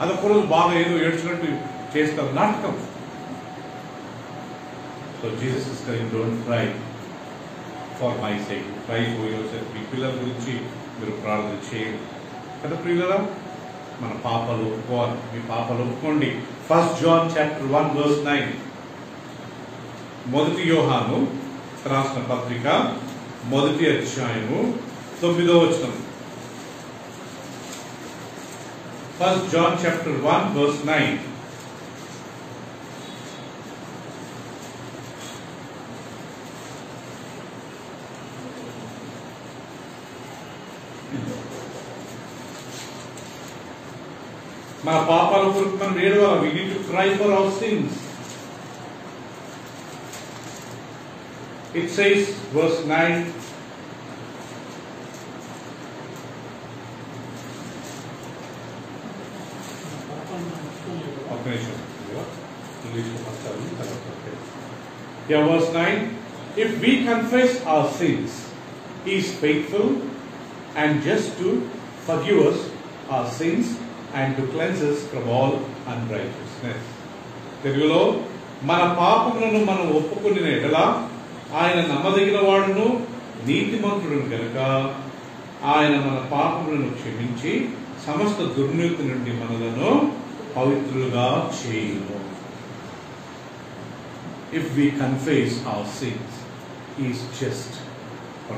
అదొక రోజు బాగా ఏదో ఏడ్చినట్టు చేస్తారు, నాటకం. So Jesus is saying, don't cry for my sake, cry for your self. మీ పిల్లల గురించి మీరు ప్రార్థన చేయండి కదా ప్రియులారా. మన పాపాలు ఒప్పుకోవాలి, మీ పాపాలు ఒప్పుకోండి. 1 John chapter 1 verse 9. మొదటి యోహాను రాసిన పత్రిక 1వ అధ్యాయము 9వ వచనం. 1 John chapter 1 verse 9. మన పాపాల కొరకు మనం ఏడవాలి. We need to cry for our sins. It says, verse 9, yeah, verse 9, if we confess our sins, He is faithful and just to forgive us our sins and to cleanse us from all unrighteousness. తెలుగులో, మన పాపములను మనం ఒప్పుకుని ఎడల ఆయన నమ్మదగిన వాడును నీతిమంతుడును గనుక ఆయన మన పాపములను క్షమించి సమస్త దుర్నీతి నుండి మనలను పవిత్రులుగా చేయును. If we confess our sins, He is just,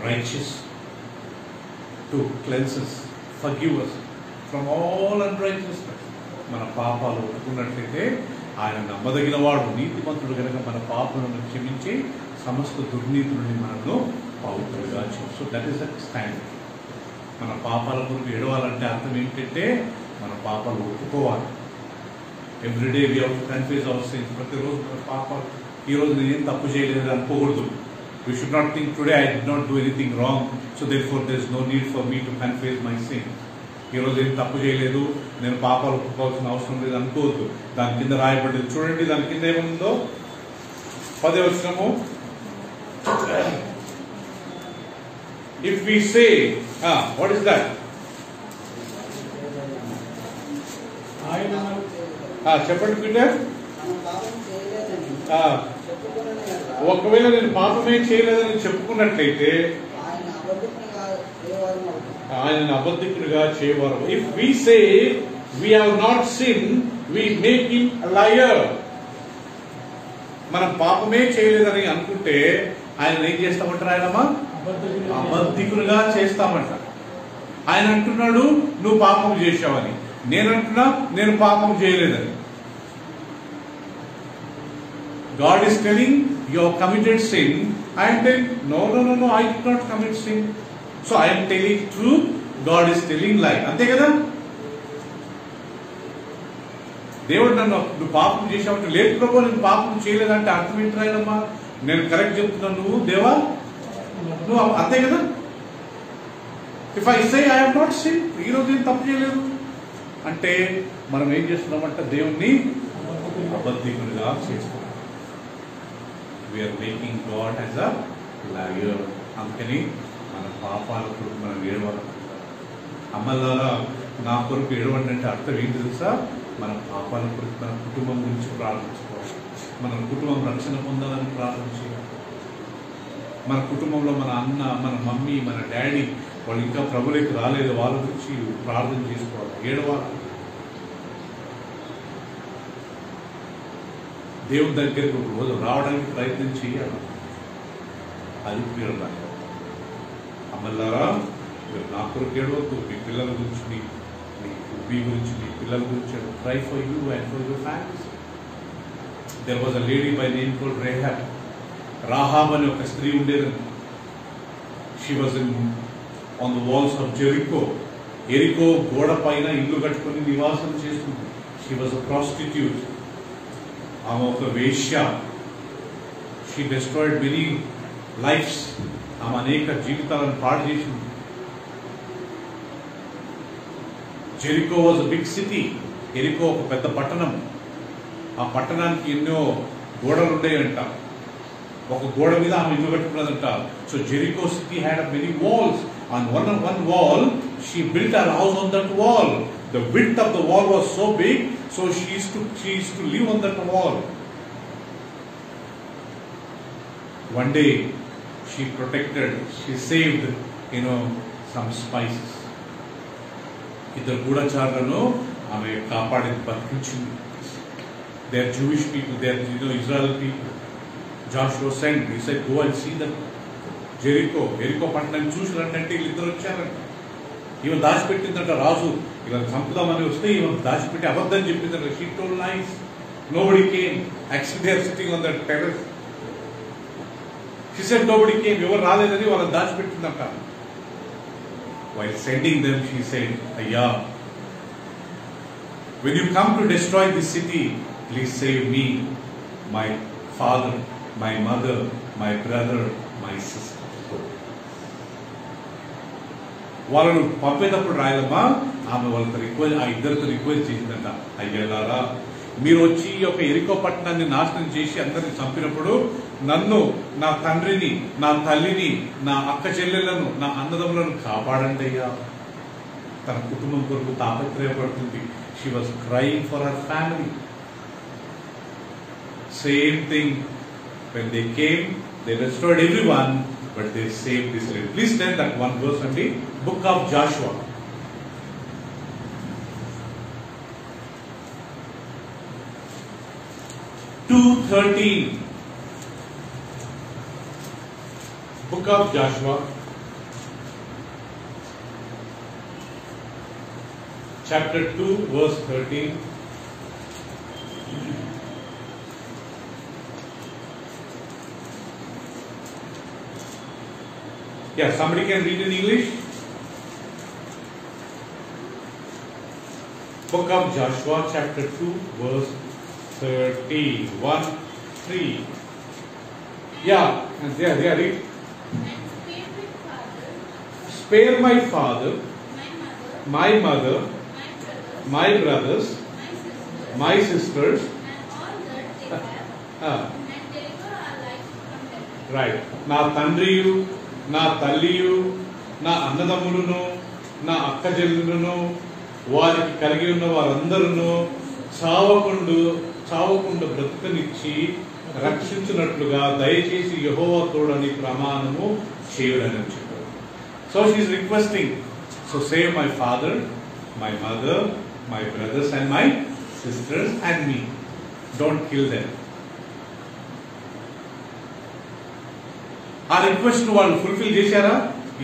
righteous to cleanse us, forgive us from all unrighteousness. మన పాపాలు ఒప్పుకున్నట్లయితే ఆయన నమ్మదగిన వాడు నీతిమంతుడు కనుక మన పాపములను క్షమించి సమస్త దుర్నీతి నుండి మనను పవిత్రులుగా చేయి. So that is the standard. మన పాపాల కొరకు ఏడవాలంటే అర్థం ఏంటంటే మన పాపాలు ఒప్పుకోవాలి. Every day we have to confess our sins. ప్రతిరోజు మన పాపాలు, ఈ రోజు నేను తప్పు చేయలేదు అనుకోకూడదు. We should not think today I did not do anything wrong, so therefore there is no need for me to confess my sin. ఈ రోజు ఏం తప్పు చేయలేదు, నేను పాపాలు ఒప్పుకోవాల్సిన అవసరం లేదు అనుకోవద్దు. దాని కింద రాయబడింది చూడండి, దాని కింద ఏముందో 10వ వచనము. If we say, what is that? చెప్పండి పీటర్. ఒకవేళ నేను పాపమే చేయలేదని చెప్పుకున్నట్లయితే ఆయన అబద్ధికునిగా చేయవారు. If we say we have not sinned, we make him a liar. మనం పాపమే చేయలేదని అనుకుంటే ఆయన ఏం చేస్తామంటారు? ఆయనమా అబద్ధికులుగా చేస్తామంట. ఆయన అంటున్నాడు నువ్వు పాపం చేశావని, నేను అంటున్నా నేను పాపం చేయలేదని. God is telling you have committed sin. I am telling no, I did not commit sin. So I am telling truth, God is telling lie. అంతే కదా. దేవుడు నన్ను నువ్వు పాపం చేసావు, లేదు ప్రభు నేను పాపం చేయలేదంటే అర్థం ఏంటమ్మా? నేను కరెక్ట్ చెప్తున్నాను, నువ్వు దేవా నువ్వు అంతే కదా. If I say I have not sin, ఈ రోజు ఏం తప్పు చేయలేదు అంటే మనం ఏం చేస్తున్నామంటే దేవుణ్ణి అబద్ధికునిగా చేస్తున్నాం. We are making God as a liar. అందుకని మన పాపాల కొరకు మనం ఏడవాలి. అమ్మలారా నా కొరకు ఏడవండి అంటే అర్థం ఏంటి తెలుసా? మన పాపాల కొరకు, మన కుటుంబం గురించి ప్రార్థించుకోవాలి. మన కుటుంబం రక్షణ పొందాలని ప్రార్థన చేయాలి. మన కుటుంబంలో మన అన్న, మన మమ్మీ, మన డాడీ వాళ్ళు ఇంకా ప్రభువులోకి రాలేదు, వాళ్ళ గురించి ప్రార్థన చేసుకోవాలి, ఏడవాలి. దేవుని దగ్గరకు రోజు రావడానికి ప్రయత్నం చేయాలి. అది ప్రియుల అమ్మలారా, మీరు నా కొరకు ఏడవద్దు, మీ పిల్లల గురించి, మీ గురించి, మీ పిల్లల గురించి cry for you and for your families. There was a lady by name called Rahab. Rahab అనే ఒక స్త్రీ ఉండేది. She was on the walls of Jericho. ఎరికో గోడ పైన ఇల్లు కట్టుకుని నివాసం చేస్తుంది. She was a prostitute. ఆమె ఒక వేశ్య. She destroyed many lifes. ఆమె అనేక జీవితాలను పాడు చేసింది. Jericho was a big city. ఎరికో ఒక పెద్ద పట్టణం. ఆ పట్టణానికి ఎన్నో గోడలు ఉండేయంట. ఒక గోడ మీద ఆమె ఇల్లు కట్టుకున్నదంట. So Jericho city had many walls. On one wall, she built her house on that wall. The width of the wall was so big, so she used to live on that wall. One day, she saved, some spices. ఇద్దరు గూఢచారులను ఆమె కాపాడి బతికించింది. They are Jewish people, they are Israel people. Joshua sent, he said, go and see them. ఎరికో పట్టణం చూసి రండి. వీళ్ళిద్దరు వచ్చారంట. Even దాచిపెట్టిందంట రాజు. ఇలా చంపుదామని వస్తే ఈవెన్ దాచిపెట్టి అబద్ధం చెప్పిందంట. She told lies. Nobody came. Actually they are sitting on that terrace. She said nobody came. ఎవరు రాలేదని వాళ్ళని దాచిపెట్టిందంట. While sending them, she said, అయ్యా, when you come to destroy this city, please save me, my father, my mother, my brother, my sister. వాళ్ళను పంపేటప్పుడు రాయలమ్మా ఆమె వాళ్ళతో request, ఆ ఇద్దరితో request చేసిందంట, అయ్యలారా మీరు వచ్చి ఈ యొక్క ఎరికో పట్టణాన్ని నాశనం చేసి అందరిని చంపినప్పుడు నన్ను, నా తండ్రిని, నా తల్లిని, నా అక్క చెల్లెలను, నా అన్నదమ్ములను కాపాడండి అయ్యా. తన కుటుంబం కొరకు తాపత్రయపడుతుంది. She was crying for her family. Same thing, when they came, they destroyed everyone, but they saved this lady. Please turn that one verse in the book of Joshua. Book of Joshua, chapter 2, verse 13. Yeah, somebody can read in English. Book of Joshua, chapter 2, verse 13. 1, 3. Yeah, and there, read. Spare my father, my mother, my brothers, my sisters, right. నా తండ్రియు, నా తల్లియు, నా అన్నదమ్ములను, నా అక్క చెల్లెలను, వారికి కలిగి ఉన్న వారందరూ చావకుండా బ్రతుకనిచ్చి రక్షించినట్లుగా దయచేసి యెహోవా తోడని ప్రమాణము చేయుడని చెప్పారు. So she is requesting, so save my father, my mother, my brothers and my sisters and me. Don't kill them. ఆ రిక్వెస్ట్ వాళ్ళు ఫుల్ఫిల్ చేశారా?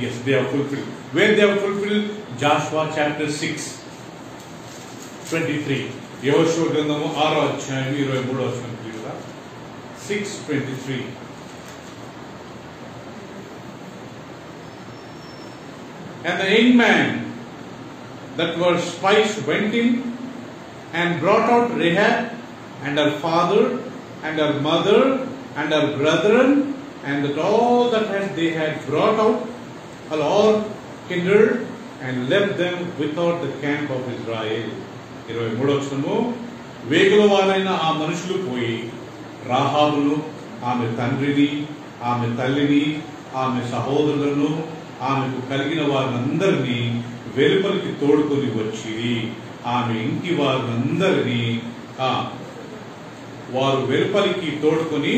Yes, they have fulfilled. Where they have fulfilled? Joshua chapter 6, 23. యెహోషువ గ్రంథము 6వ అధ్యాయం 23వ వచనం. 6:23. And the young man that were spies went in and brought out Rahab and her father and her mother and her brethren, and that all that they had brought out, all kindred, and left them without the camp of Israel. 23వ వచనము. వేగుల వారైన ఆ మనుషులు పోయి రాహాబును, ఆమె తండ్రిని, ఆమె తల్లిని, ఆమె సహోదరులను, ఆమెకు కలిగిన వారందరినీ వెలుపలికి తోడుకొని వచ్చి ఆమె ఇంటి వారందరినీ వారు వెలుపలికి తోడుకొని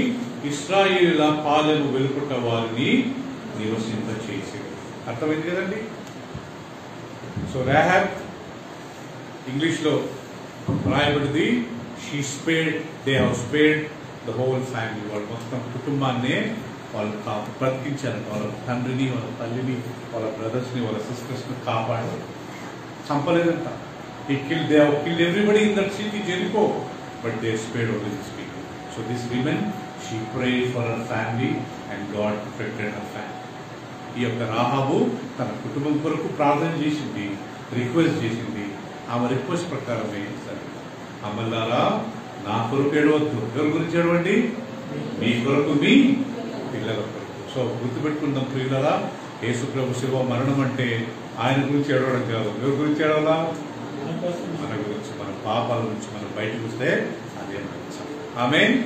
ఇశ్రాయేలుల పాలెము వెలుపట వారిని నివసింపచేసి. అర్థమైంది కదండి? సో రాహాబ్ ఇంగ్లీష్ లో రాయబడింది, they have spared the whole family. వాళ్ళ మొత్తం కుటుంబాన్నే వాళ్ళు బ్రతికించారంట. వాళ్ళ తండ్రిని, వాళ్ళ తల్లిని, వాళ్ళ బ్రదర్స్ ని, వాళ్ళ సిస్టర్స్ ని కాపాడారు. చంపలేదంట. They have killed everybody in that city Jericho, but they spared only this people. So this women, she prayed for her family and God protected her family. ఈ యొక్క రాహాబు తన కుటుంబం కొరకు ప్రార్థన చేసింది, రిక్వెస్ట్ చేసింది. ఆమె రిక్వెస్ట్ ప్రకారమే సరే. అమ్మలారా, నా కొరకు ఏడవద్దు. ఎవరి గురించి ఏడవండి? మీ కొరకు, మీ పిల్లల కొరకు. సో గుర్తుపెట్టుకుందాం ప్రియులారా, యేసు ప్రభు శివ మరణం అంటే ఆయన గురించి ఏడవడం కాదు. ఎవరి గురించి ఏడవాలా? మన గురించి, మన పాపాల నుంచి మనం బయటకు వస్తే అదే రక్షణ. ఆమేన్.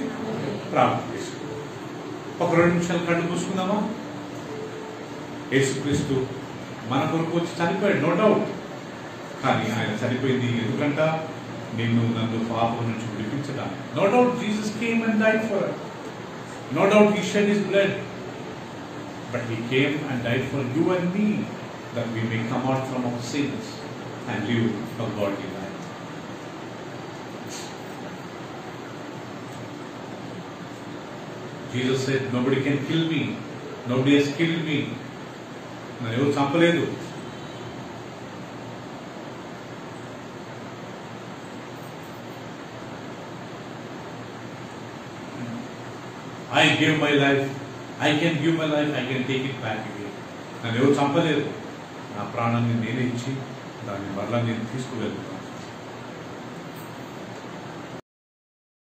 ప్రార్థన చేసుకుందాం. ఒక 2 నిమిషాలు కళ్ళు మూసుకుందామా? యేసుక్రీస్తు మన కొరకు వచ్చి చనిపోయాడు, నో డౌట్. కానీ ఆయన చనిపోయింది ఎందుకంట? నన్ను పాపం నుంచి విడిపించడానికి. No doubt Jesus came and died for us. No doubt he shed his blood, but he came and died for you and me, that we may come out from our sins and live a godly life. Jesus said, nobody can kill me. Nobody has killed me. నన్ను ఎవరు చంపలేదు. I gave my life. I can give my life. I can take it back again. నన్ను ఎవరు చంపలేదు. నా ప్రాణాన్ని నేనే ఇచ్చి దాన్ని మరలా నేను తీసుకువెళ్తాను.